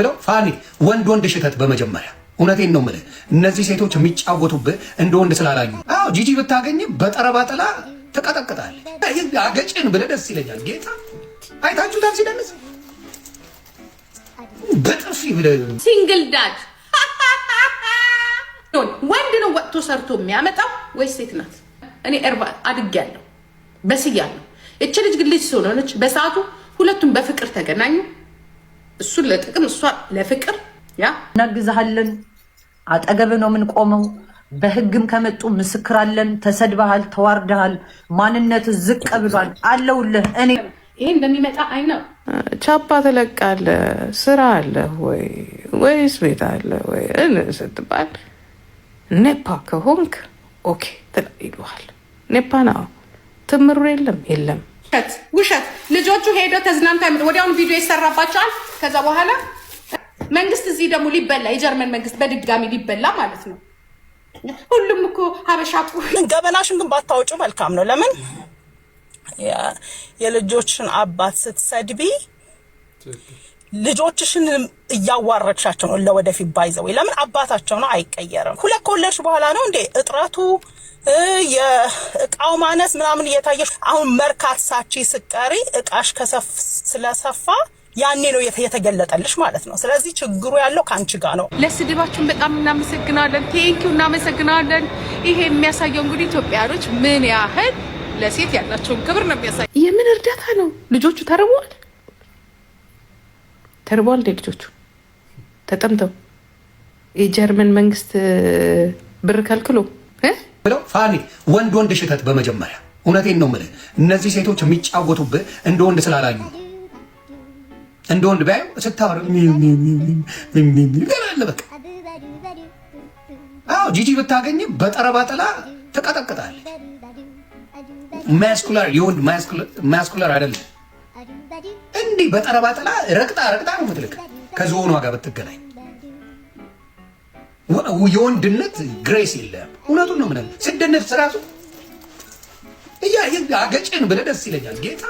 ብለው ፋኒ ወንድ ሽተት በመጀመሪያ እውነቴን ነው የምልህ። እነዚህ ሴቶች የሚጫወቱብህ እንደ ወንድ ስላላዩ። አዎ ጂጂ ብታገኝ በጠረባ ጥላ ተቀጠቅጣል። አገጭን ብለህ ደስ ይለኛል። ጌታ አይታችሁታል ሲደንስ በጥፊ ብለህ ሲንግል ዳድ ወንድ ነው ወጥቶ ሰርቶ የሚያመጣው ወይስ ሴት ናት? እኔ አድጌያለሁ በስያለሁ። እቺ ልጅ ግን ልጅ ስለሆነች በሰዓቱ ሁለቱም በፍቅር ተገናኙ። እሱን ለጥቅም እሷ ለፍቅር እናግዛለን። አጠገብ ነው ምን ቆመው። በህግም ከመጡ ምስክር አለን። ተሰድበሃል፣ ተዋርደሃል፣ ማንነት ዝቅ ብሏል አለውልህ። እኔ ይሄ እንደሚመጣ አይነው። ቻፓ ተለቃለ ስራ አለ ወይ ወይስ ቤት አለ ወይ ስትባል ኔፓ ከሆንክ ኦኬ ትላይሉሃል። ኔፓ ነው ትምሩ የለም ውሸት። ልጆቹ ሄደው ተዝናንታ ወዲያውኑ ቪዲዮ ይሰራባቸዋል። ከዛ በኋላ መንግስት እዚህ ደግሞ ሊበላ የጀርመን መንግስት በድጋሚ ሊበላ ማለት ነው። ሁሉም እኮ ሀበሻ ገበናሽን ግን ባታወጪው መልካም ነው። ለምን የልጆችን አባት ስትሰድቢ ልጆችሽን እያዋረድሻቸው ነው ለወደፊት ባይዘው። ለምን አባታቸው ነው አይቀየርም። ሁለት ከወለድሽ በኋላ ነው እንዴ እጥረቱ የእቃው ማነስ ምናምን እየታየሽ። አሁን መርካት ሳቺ ስቀሪ እቃሽ ስለሰፋ ያኔ ነው የተገለጠልሽ ማለት ነው። ስለዚህ ችግሩ ያለው ካንቺ ጋር ነው። ለስድባችን በጣም እናመሰግናለን። ቴንኪው እናመሰግናለን። ይሄ የሚያሳየው እንግዲህ ኢትዮጵያኖች ምን ያህል ለሴት ያላቸውን ክብር ነው የሚያሳየው። የምን እርዳታ ነው? ልጆቹ ተርበዋል ልጆቹ ተጠምተው የጀርመን መንግስት ብር ከልክሎ ብለው ፋኒ ወንድ ሽተት በመጀመሪያ እውነቴን ነው የምልህ። እነዚህ ሴቶች የሚጫወቱብህ እንደ ወንድ ስላላዩ። እንደ ወንድ ቢያዩ ስታወራ ገላለ በቃ። አዎ ጂጂ ብታገኝ በጠረባ ጥላ ተቀጠቅጣል። ማስኩላር የወንድ ማስኩላር አይደለም። እንዲህ በጠረባ ጥላ ረቅጣ ነው የምትልክ ከዝሆኗ ጋር ብትገናኝ። የወንድነት ግሬስ የለም። እውነቱን ነው ምናምን ስደነት ስራሱ አገጭን ብለህ ደስ ይለኛል። ጌታ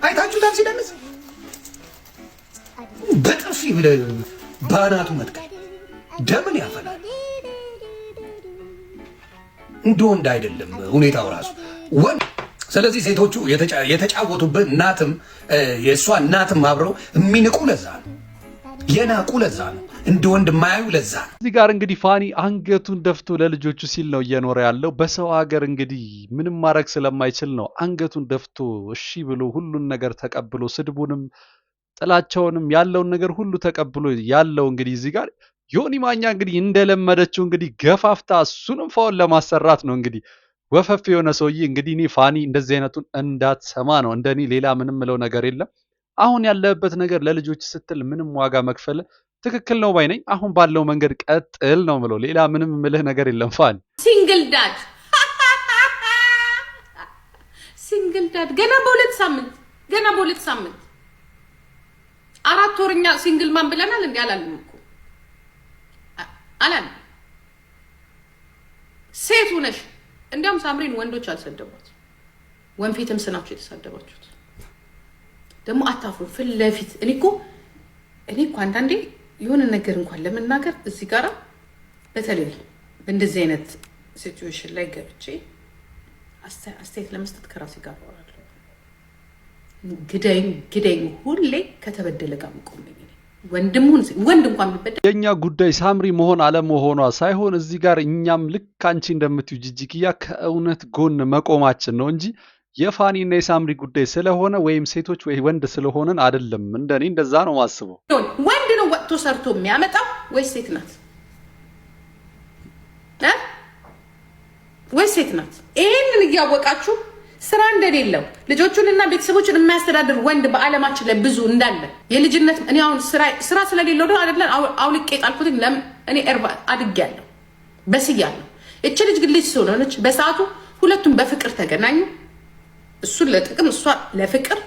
አይታችሁታል ሲደንስ በጥፊ ብለህ ባናቱ መትከል ደምን ያፈላል። እንደ ወንድ አይደለም ሁኔታው ራሱ ወንድ። ስለዚህ ሴቶቹ የተጫወቱበት እናትም የእሷ እናትም አብረው የሚንቁ ለዛ ነው፣ የናቁ ለዛ ነው፣ እንደ ወንድ ማያዩ ለዛ ነው። እዚህ ጋር እንግዲህ ፋኒ አንገቱን ደፍቶ ለልጆቹ ሲል ነው እየኖረ ያለው። በሰው ሀገር እንግዲህ ምንም ማድረግ ስለማይችል ነው አንገቱን ደፍቶ እሺ ብሎ ሁሉን ነገር ተቀብሎ ስድቡንም ጥላቸውንም ያለውን ነገር ሁሉ ተቀብሎ ያለው። እንግዲህ እዚህ ጋር ዮኒ ማኛ እንግዲህ እንደለመደችው እንግዲህ ገፋፍታ እሱንም ፋውን ለማሰራት ነው እንግዲህ ወፈፍ የሆነ ሰውዬ። እንግዲህ እኔ ፋኒ እንደዚህ አይነቱን እንዳትሰማ ነው እንደኔ። ሌላ ምንም ምለው ነገር የለም። አሁን ያለበት ነገር ለልጆች ስትል ምንም ዋጋ መክፈል ትክክል ነው ባይ ነኝ። አሁን ባለው መንገድ ቀጥል ነው ምለው። ሌላ ምንም ምልህ ነገር የለም። ፋኒ ሲንግል ዳድ ገና በሁለት ሳምንት 4 ወርኛ ሲንግል ማን ብለናል እንዴ? አላልንም እኮ አላልንም። ሴት ሆነሽ እንዲያውም ሳምሪን ወንዶች አልሰደቧት፣ ወንፊትም ስናችሁ የተሳደባችሁት ደግሞ አታፍሩ ፊት ለፊት። እኔ እኮ አንዳንዴ የሆነ ነገር እንኳን ለመናገር እዚህ ጋር በተለይ በእንደዚህ አይነት ሲቹዌሽን ላይ ገብቼ አስተያየት ለመስጠት ከራሴ ጋር አወራለሁ። ግዳይም ሁሌ ከተበደለ ጋር መቆም ወንድ እንኳን ቢበደል የኛ ጉዳይ ሳምሪ መሆን አለመሆኗ ሳይሆን እዚህ ጋር እኛም ልክ አንቺ እንደምትዩ ጂጂኪያ ከእውነት ጎን መቆማችን ነው እንጂ የፋኒና የሳምሪ ጉዳይ ስለሆነ ወይም ሴቶች ወይ ወንድ ስለሆነን አይደለም። እንደኔ እንደዛ ነው ማስበው። ወንድ ነው ወጥቶ ሰርቶ የሚያመጣው ወይስ ሴት ናት? ይሄንን እያወቃችሁ ስራ እንደሌለው ልጆቹንና ቤተሰቦችን የሚያስተዳድር ወንድ በአለማችን ላይ ብዙ እንዳለ የልጅነት እኔ አሁን ስራ ስለሌለው ነው አይደለም አውልቄ ጣልኩት። ለምን እኔ አድጌያለሁ በስያለሁ። እቺ ልጅ ግን ልጅ ስለሆነች በሰዓቱ ሁለቱም በፍቅር ተገናኙ። እሱን ለጥቅም እሷ ለፍቅር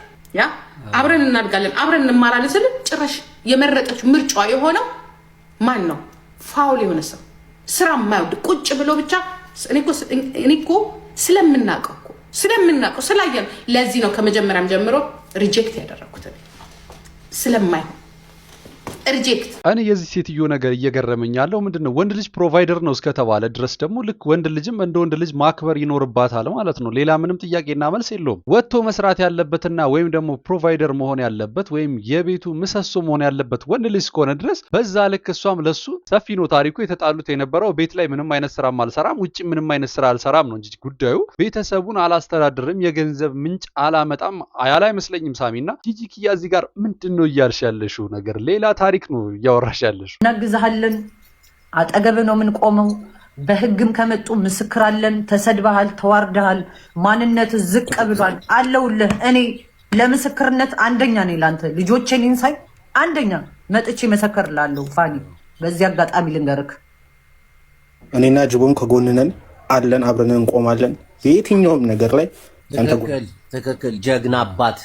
አብረን እናድጋለን አብረን እንማራለን ስል ጭራሽ የመረጠችው ምርጫዋ የሆነው ማን ነው? ፋውል የሆነ ሰው ስራ የማይወድ ቁጭ ብሎ ብቻ እኔ እኮ ስለምናውቀው ስላየን ለዚህ ነው ከመጀመሪያም ጀምሮ ሪጀክት ያደረኩት ስለማይሆን ሪጀክት። እኔ የዚህ ሴትዮ ነገር እየገረመኝ ያለው ምንድነው ወንድ ልጅ ፕሮቫይደር ነው እስከተባለ ድረስ ደግሞ ልክ ወንድ ልጅም እንደ ወንድ ልጅ ማክበር ይኖርባታል ማለት ነው። ሌላ ምንም ጥያቄና መልስ የለውም። ወጥቶ መስራት ያለበትና ወይም ደግሞ ፕሮቫይደር መሆን ያለበት ወይም የቤቱ ምሰሶ መሆን ያለበት ወንድ ልጅ እስከሆነ ድረስ በዛ ልክ እሷም ለሱ ሰፊ ነው ታሪኩ። የተጣሉት የነበረው ቤት ላይ ምንም አይነት ስራም አልሰራም፣ ውጪ ምንም አይነት ስራ አልሰራም ነው እንጂ ጉዳዩ ቤተሰቡን አላስተዳድርም፣ የገንዘብ ምንጭ አላመጣም ያለ አይመስለኝም። ሳሚና ጂጂኪያ እዚህ ጋር ምንድነው እያልሽ ያለሽው ነገር ሌላ ታሪክ ነው እያወራሽ ያለሽው። እናግዛለን፣ አጠገብ ነው የምንቆመው። በህግም ከመጡ ምስክር አለን። ተሰድበሃል፣ ተዋርደሃል፣ ማንነት ዝቅ ብሏል አለውልህ። እኔ ለምስክርነት አንደኛ ነኝ። ላንተ ልጆቼን ኢንሳይ አንደኛ መጥቼ መሰከርላለሁ። ፋኒ በዚህ አጋጣሚ ልንገርክ፣ እኔና ጅቦን ከጎንነን አለን፣ አብረን እንቆማለን በየትኛውም ነገር ላይ። ትክክል ጀግና አባት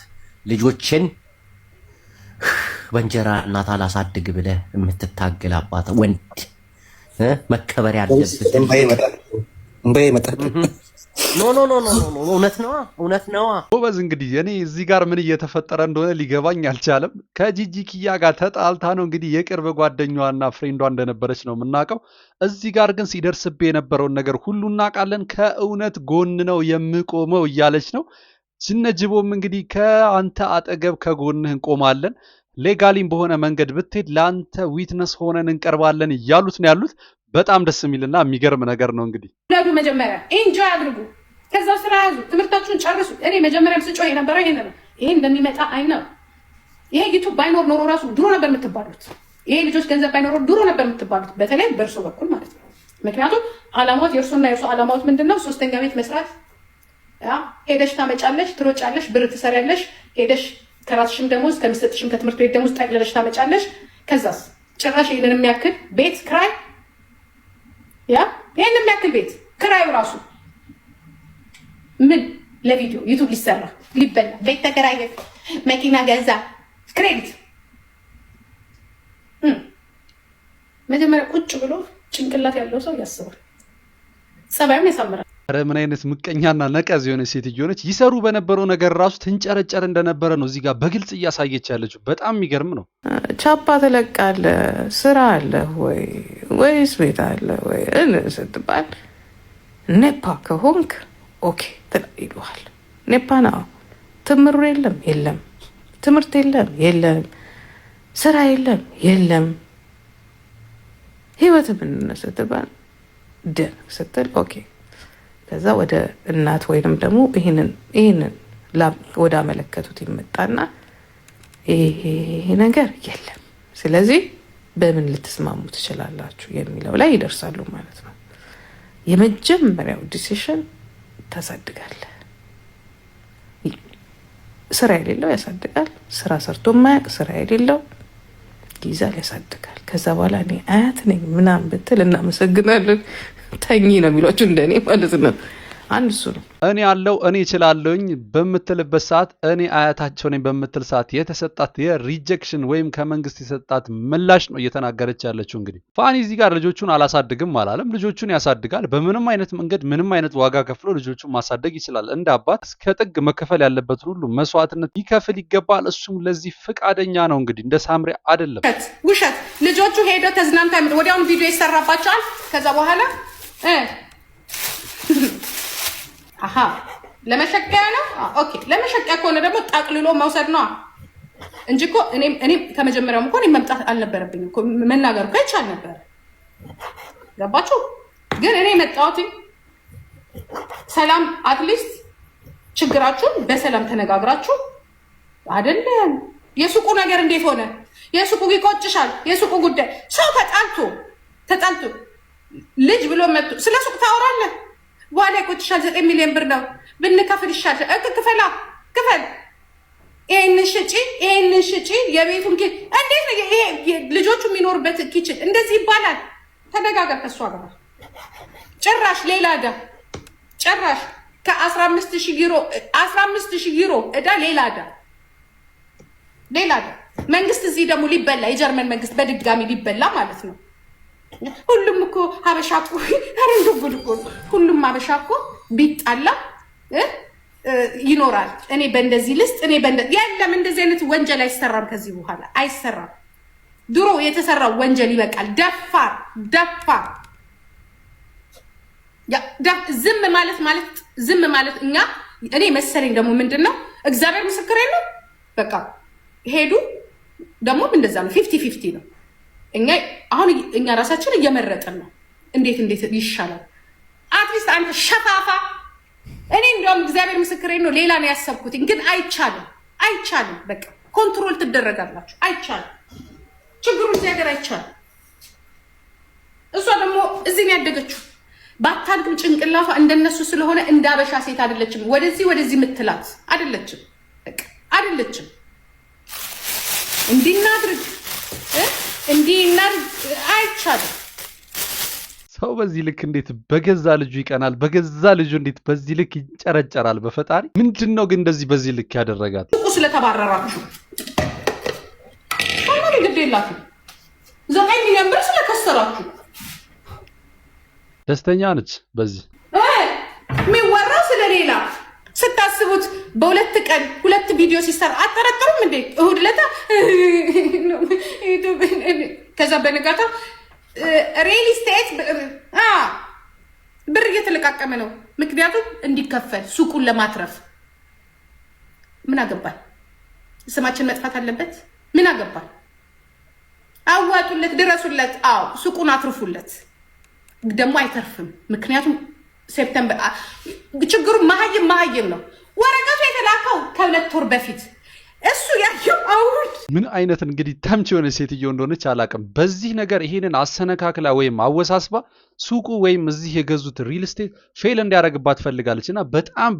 ልጆችን በእንጀራ እናት አላሳድግ ብለህ የምትታገል አባት ወንድ መከበር ያለበት። እምባዬ ይመጣል። ኖ እውነት ነው። ጎበዝ። እንግዲህ እኔ እዚህ ጋር ምን እየተፈጠረ እንደሆነ ሊገባኝ አልቻለም። ከጂጂኪያ ጋር ተጣልታ ነው እንግዲህ የቅርብ ጓደኛዋና ፍሬንዷ እንደነበረች ነው የምናውቀው። እዚህ ጋር ግን ሲደርስብህ የነበረውን ነገር ሁሉ እናውቃለን። ከእውነት ጎን ነው የምቆመው እያለች ነው። ዝነጅቦም እንግዲህ ከአንተ አጠገብ ከጎንህ እንቆማለን፣ ሌጋሊም በሆነ መንገድ ብትሄድ ለአንተ ዊትነስ ሆነን እንቀርባለን እያሉት ነው ያሉት። በጣም ደስ የሚልና የሚገርም ነገር ነው። እንግዲህ ለዱ መጀመሪያ ኢንጆይ አድርጉ፣ ከዛ ስራ ያዙ፣ ትምህርታችሁን ጨርሱ። እኔ መጀመሪያም ስጮህ የነበረው ይሄን ነው። ይሄ እንደሚመጣ አይ ነው። ይሄ ዩቱብ ባይኖር ኖሮ ራሱ ድሮ ነበር የምትባሉት። ይሄ ልጆች ገንዘብ ባይኖር ድሮ ነበር የምትባሉት፣ በተለይ በእርሶ በኩል ማለት ነው። ምክንያቱም አላማዎች የእርሶና የእርሶ አላማዎች ምንድነው? ሶስተኛ ቤት መስራት። ሄደሽ ታመጫለሽ፣ ትሮጫለሽ፣ ብር ትሰሪያለሽ፣ ሄደሽ ከራስሽም ደሞዝ ከሚሰጥሽም ከትምህርት ቤት ደሞዝ ጠቅልለሽ ታመጫለሽ። ከዛስ ጭራሽ ይሄንን የሚያክል ቤት ክራይ፣ ይሄንን የሚያክል ቤት ክራዩ ራሱ ምን ለቪዲዮ ዩቱብ ሊሰራ ሊበላ፣ ቤት ተከራየ፣ መኪና ገዛ፣ ክሬዲት። መጀመሪያ ቁጭ ብሎ ጭንቅላት ያለው ሰው ያስባል፣ ጸባዩን ያሳምራል። ምን አይነት ምቀኛና ነቀዝ የሆነ ሴትዮ ነች! ይሰሩ በነበረው ነገር ራሱ ትንጨረጨር እንደነበረ ነው እዚህ ጋር በግልጽ እያሳየች ያለችው። በጣም የሚገርም ነው። ቻፓ ትለቃለ፣ ስራ አለ ወይ ወይስ ቤት አለ ወይ ስትባል ኔፓ ከሆንክ ኦኬ ይሉሃል። ኔፓ ነው። ትምሩ የለም፣ ትምህርት የለም፣ ስራ የለም። ህይወት ምንድን ነው ስትባል ደን ስትል ኦኬ ከዛ ወደ እናት ወይንም ደግሞ ይህንን ወደ አመለከቱት ይመጣና ይሄ ነገር የለም፣ ስለዚህ በምን ልትስማሙ ትችላላችሁ የሚለው ላይ ይደርሳሉ ማለት ነው። የመጀመሪያው ዲሲሽን ታሳድጋለህ። ስራ የሌለው ያሳድጋል። ስራ ሰርቶ ማያቅ ስራ የሌለው ይዛል፣ ያሳድጋል። ከዛ በኋላ እኔ አያት ነኝ ምናምን ብትል እናመሰግናለን ተኝ ነው የሚሏችሁ እንደኔ ማለት ነው። አንድ እሱ ነው። እኔ አለው እኔ እችላለሁኝ በምትልበት ሰዓት እኔ አያታቸው ነኝ በምትል ሰዓት የተሰጣት የሪጀክሽን ወይም ከመንግስት የሰጣት ምላሽ ነው እየተናገረች ያለችው። እንግዲህ ፋኒ እዚህ ጋር ልጆቹን አላሳድግም አላለም። ልጆቹን ያሳድጋል። በምንም አይነት መንገድ ምንም አይነት ዋጋ ከፍሎ ልጆቹን ማሳደግ ይችላል። እንደ አባት እስከ ጥግ መከፈል ያለበት ሁሉ መስዋዕትነት ሊከፍል ይገባል። እሱም ለዚህ ፍቃደኛ ነው። እንግዲህ እንደ ሳምሪ አይደለም። ውሸት ልጆቹ ሄደው ተዝናንታ ወዲያውኑ ቪዲዮ ይሰራባቸዋል። ከዛ በኋላ አሃ ለመሸቀያ ነው። ኦኬ ለመሸቀያ ከሆነ ደግሞ ጠቅልሎ መውሰድ ነው እንጂ እኮ እኔ ከመጀመሪያውም እኮ መምጣት አልነበረብኝም እኮ መናገር እኮ ይቻል ነበር። ገባችሁ? ግን እኔ መጣሁት ሰላም፣ አትሊስት ችግራችሁን በሰላም ተነጋግራችሁ አይደለም። የሱቁ ነገር እንዴት ሆነ? የሱቁ ይቆጭሻል። የሱቁ ጉዳይ ሰው ተጣልቶ ልጅ ብሎ መጥቶ ስለ ሱቅ ታወራለህ። በኋላ ይቆጭሻል። 9 ሚሊዮን ብር ነው ብንከፍል ይሻላል። ክፈል፣ ይሄንን ሽጪ፣ የቤቱን እንዴት ነው ይሄ ልጆቹ የሚኖርበት ኪችን እንደዚህ ይባላል? ተነጋገር ከሷ ጋር። ጭራሽ ሌላ ዕዳ ከ15,000 ዩሮ ዕዳ ሌላ ዕዳ መንግስት እዚህ ደግሞ ሊበላ የጀርመን መንግስት በድጋሚ ሊበላ ማለት ነው። ሁሉም እኮ ሀበሻ እኮ ሁሉም ሀበሻ እኮ ቢጣላ ይኖራል። እኔ በእንደዚህ ልስጥ የለም፣ እንደዚህ አይነት ወንጀል አይሰራም። ከዚህ በኋላ አይሰራም። ድሮ የተሰራው ወንጀል ይበቃል። ደፋር ዝም ማለት እኛ እኔ መሰለኝ ደግሞ ምንድነው እግዚአብሔር ምስክሬ ነው። በቃ ሄዱ ደግሞ እንደዛ ነው 50-50 ነው። እኛ ራሳችን እየመረጥን ነው እንዴት ይሻላል። አትሊስት አንተ ሸፋፋ እኔ እንደውም እግዚአብሔር ምስክሬ ነው ሌላ ነው ያሰብኩት፣ ግን አይቻልም። በቃ ኮንትሮል ትደረጋላችሁ። አይቻልም። ችግሩ እዚህ ሀገር አይቻልም። እሷ ደግሞ እዚህ ነው ያደገችው። ባታድግም ጭንቅላቷ እንደነሱ ስለሆነ እንዳበሻ ሴት አይደለችም። ወደዚህ ምትላት አይደለችም። በቃ አይደለችም። እንዲናድርግ አይቻልም። ሰው በዚህ ልክ እንዴት በገዛ ልጁ ይቀናል? በገዛ ልጁ እንዴት በዚህ ልክ ይጨረጨራል? በፈጣሪ ምንድነው ግን እንደዚህ በዚህ ልክ ያደረጋት? ስለተባረራችሁ ማንም ግዴላችሁ 9 ሚሊዮን ብር ስለከሰራችሁ ደስተኛ ነች። በዚህ የሚወራው ስለሌላ ስታስቡት በሁለት ቀን 2 ቪዲዮ ሲሰራ አጠረጠሩም እንዴ? እሁድ ለታ ከዛ በነጋታ ሪል ስቴት ብር እየተለቃቀመ ነው። ምክንያቱም እንዲከፈል ሱቁን ለማትረፍ ምን አገባል? ስማችን መጥፋት አለበት? ምን አገባል? አዋጡለት፣ ድረሱለት፣ ሱቁን አትርፉለት። ደግሞ አይተርፍም። ምክንያቱም ሴፕቴምበር ችግሩ መሀይም ነው። ወረቀቱ የተላከው ከ2 ወር በፊት እሱ ያየው አሁን ምን አይነት እንግዲህ ተምች የሆነ ሴትዮ እንደሆነች አላውቅም። በዚህ ነገር ይሄንን አሰነካክላ ወይም አወሳስባ ሱቁ ወይም እዚህ የገዙት ሪል ስቴት ፌል እንዲያደርግባት ፈልጋለች እና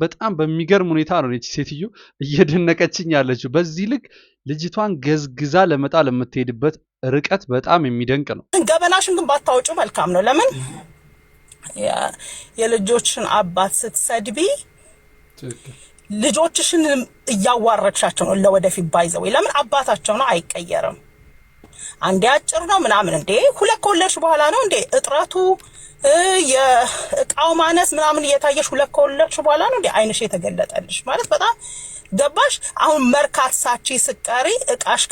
በጣም በሚገርም ሁኔታ ነው እቺ ሴትዮ እየደነቀችኝ ያለችው። በዚህ ልክ ልጅቷን ገዝግዛ ለመጣል የምትሄድበት ርቀት በጣም የሚደንቅ ነው። ገበናሽን ግን ባታወጩ መልካም ነው። ለምን የልጆችን አባት ስትሰድቢ ልጆችሽን እያዋረድሻቸው ነው ለወደፊት ባይዘው። ለምን አባታቸው ነው አይቀየርም። አንዴ አጭር ነው ምናምን እንዴ 2 ከወለድሽ በኋላ ነው እንዴ እጥረቱ የእቃው ማነስ ምናምን እየታየሽ 2 ከወለድሽ በኋላ ነው እንዴ አይንሽ የተገለጠልሽ ማለት በጣም ገባሽ። አሁን መርካት ሳቺ ስቀሪ እቃሽ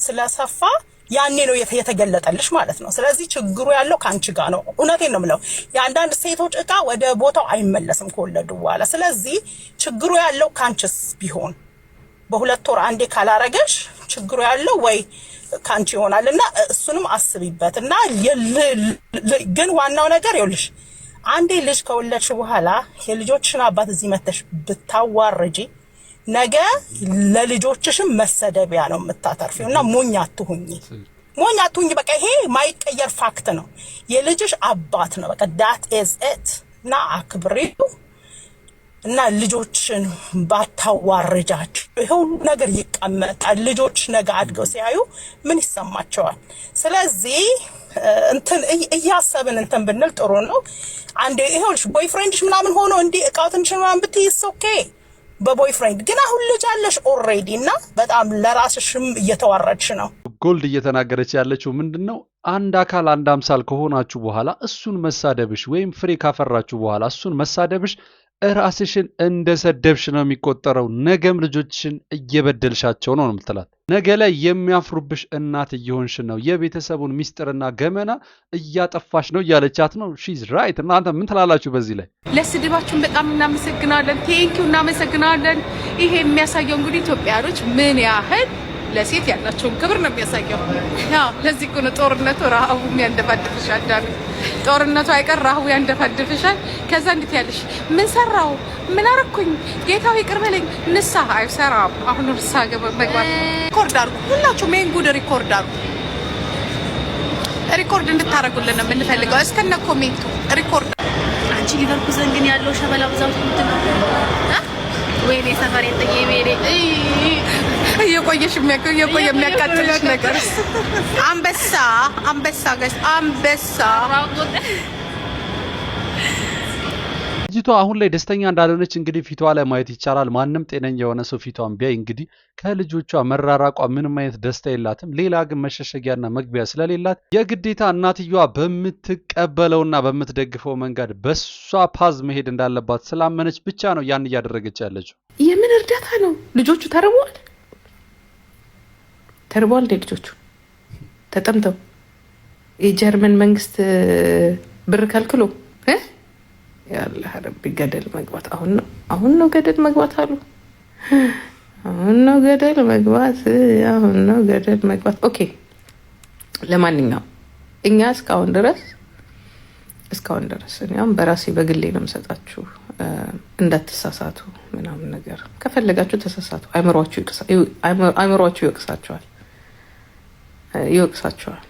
ስለሰፋ ያኔ ነው የተገለጠልሽ ማለት ነው። ስለዚህ ችግሩ ያለው ካንቺ ጋር ነው። እውነቴን ነው የምለው። የአንዳንድ ሴቶች እቃ ወደ ቦታው አይመለስም ከወለዱ በኋላ። ስለዚህ ችግሩ ያለው ካንቺስ ቢሆን በ2 ወር አንዴ ካላረገሽ ችግሩ ያለው ወይ ካንቺ ይሆናልና እሱንም አስቢበትና ግን ዋናው ነገር ይኸውልሽ አንዴ ልጅ ከወለድሽ በኋላ የልጆችሽን አባት እዚህ መተሽ ብታዋርጂ ነገ ለልጆችሽም መሰደቢያ ነው የምታተርፊውና ሞኝ አትሁኚ። በቃ ይሄ ማይቀየር ፋክት ነው። የልጅሽ አባት ነው በቃ that is it እና አክብሪው እና ልጆችን ባታዋርጃቸው ይሄ ሁሉ ነገር ይቀመጣል። ልጆች ነገ አድገው ሲያዩ ምን ይሰማቸዋል? ስለዚህ እያሰብን ብንል ጥሩ ነው። አንዴ ይሄውልሽ ቦይፍሬንድሽ ምናምን ሆኖ እንዴ እቃው ትንሽ ምናምን ብትይስ ኦኬ በቦይፍሬንድ ግን አሁን ልጅ አለሽ ኦልሬዲ እና በጣም ለራስሽም እየተዋረድሽ ነው። ጎልድ እየተናገረች ያለችው ምንድነው? አንድ አካል አንድ አምሳል ከሆናችሁ በኋላ እሱን መሳደብሽ ወይም ፍሬ ካፈራችሁ በኋላ እሱን መሳደብሽ ራስሽን እንደሰደብሽ ነው የሚቆጠረው። ነገም ልጆችሽን እየበደልሻቸው ነው የምትላት። ነገ ላይ የሚያፍሩብሽ እናት እየሆንሽ ነው። የቤተሰቡን ሚስጥርና ገመና እያጠፋሽ ነው እያለቻት ነው። ሺዝ ራይት። እናንተ ምን ትላላችሁ በዚህ ላይ? ለስድባችሁን በጣም እናመሰግናለን። ቴንኪው እናመሰግናለን። ይሄ የሚያሳየው እንግዲህ ኢትዮጵያኖች ምን ያህል ለሴት ያላቸውን ክብር ነው የሚያሳየው። ያው ለዚህ እኮ ነው ጦርነቱ ረሃቡ ያንደፋድፍሻል። ዳን ጦርነቱ አይቀር ረሃቡ ያንደፋድፍሻል። ከዛ እንዴት ያለሽ ምን ሰራው ምን አረኩኝ ጌታው ይቅር በለኝ ንስሐ አይሰራም። አሁን ንስሐ መግባት ሪኮርድ አድርጉ። ሁላችሁ ሜን ጉድ ሪኮርድ አድርጉ። ሪኮርድ እንድታረጉልን ነው የምንፈልገው። እስከነ ኮሜንቱ ሪኮርድ። አንቺ ሊቨርኩዘን ግን ያለው ሸበላ ብዛት ምንድነው? ወይኔ ሰፈሬ ጠየቤሬ የቆየሽ የሚያቃጥልሽ ነገር አንበሳ ጋይስ አንበሳ። ልጅቷ አሁን ላይ ደስተኛ እንዳልሆነች እንግዲህ ፊቷ ላይ ማየት ይቻላል። ማንም ጤነኛ የሆነ ሰው ፊቷን ቢያይ እንግዲህ ከልጆቿ መራራቋ ምንም አይነት ደስታ የላትም። ሌላ ግን መሸሸጊያና መግቢያ ስለሌላት የግዴታ እናትየዋ በምትቀበለውና በምትደግፈው መንገድ በሷ ፓዝ መሄድ እንዳለባት ስላመነች ብቻ ነው ያን እያደረገች ያለችው። የምን እርዳታ ነው? ልጆቹ ተርበዋል እንዴ? ልጆቹ ተጠምተው የጀርመን መንግስት ብር ከልክሎ ያለ ረቢ ገደል መግባት። አሁን ነው ገደል መግባት አሉ። አሁን ነው ገደል መግባት። ኦኬ ለማንኛውም እኛ እስካሁን ድረስ እኛም በራሴ በግሌ ነው የምሰጣችሁ፣ እንዳትሳሳቱ ምናምን ነገር። ከፈለጋችሁ ተሳሳቱ፣ አይምሯችሁ ይወቅሳችኋል።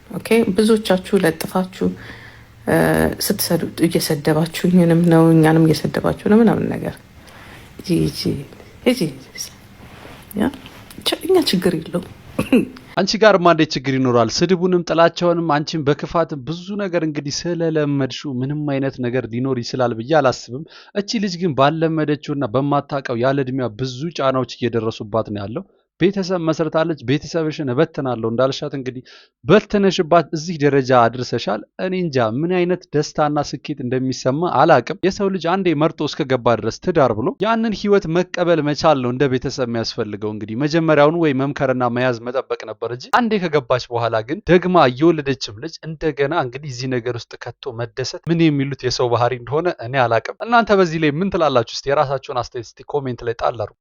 ኦኬ ብዙዎቻችሁ ለጥፋችሁ ስትሰዱ እየሰደባችሁኝንም ነው እኛንም እየሰደባችሁ ነው ምናምን ነገር። እኛ ችግር የለውም። አንቺ ጋርማ እንዴት ችግር ይኖራል? ስድቡንም ጥላቻውንም አንቺን በክፋትም ብዙ ነገር እንግዲህ ስለለመድሽው ምንም አይነት ነገር ሊኖር ይችላል ብዬ አላስብም። እቺ ልጅ ግን ባለመደችውና በማታውቀው ያለ እድሜዋ ብዙ ጫናዎች እየደረሱባት ነው ያለው። ቤተሰብ መስርታለች። ቤተሰብሽን እበትናለሁ እንዳልሻት እንግዲህ በትነሽባት እዚህ ደረጃ አድርሰሻል። እኔ እንጃ ምን አይነት ደስታና ስኬት እንደሚሰማ አላቅም። የሰው ልጅ አንዴ መርጦ እስከገባ ድረስ ትዳር ብሎ ያንን ህይወት መቀበል መቻል ነው እንደ ቤተሰብ የሚያስፈልገው። እንግዲህ መጀመሪያውኑ ወይ መምከርና መያዝ መጠበቅ ነበር እንጂ አንዴ ከገባች በኋላ ግን ደግማ እየወለደችም ልጅ እንደገና እንግዲህ እዚህ ነገር ውስጥ ከቶ መደሰት ምን የሚሉት የሰው ባህሪ እንደሆነ እኔ አላቅም። እናንተ በዚህ ላይ ምን ትላላችሁ? እስቲ የራሳችሁን አስተያየት እስቲ ኮሜንት ላይ ጣል አድርጉ።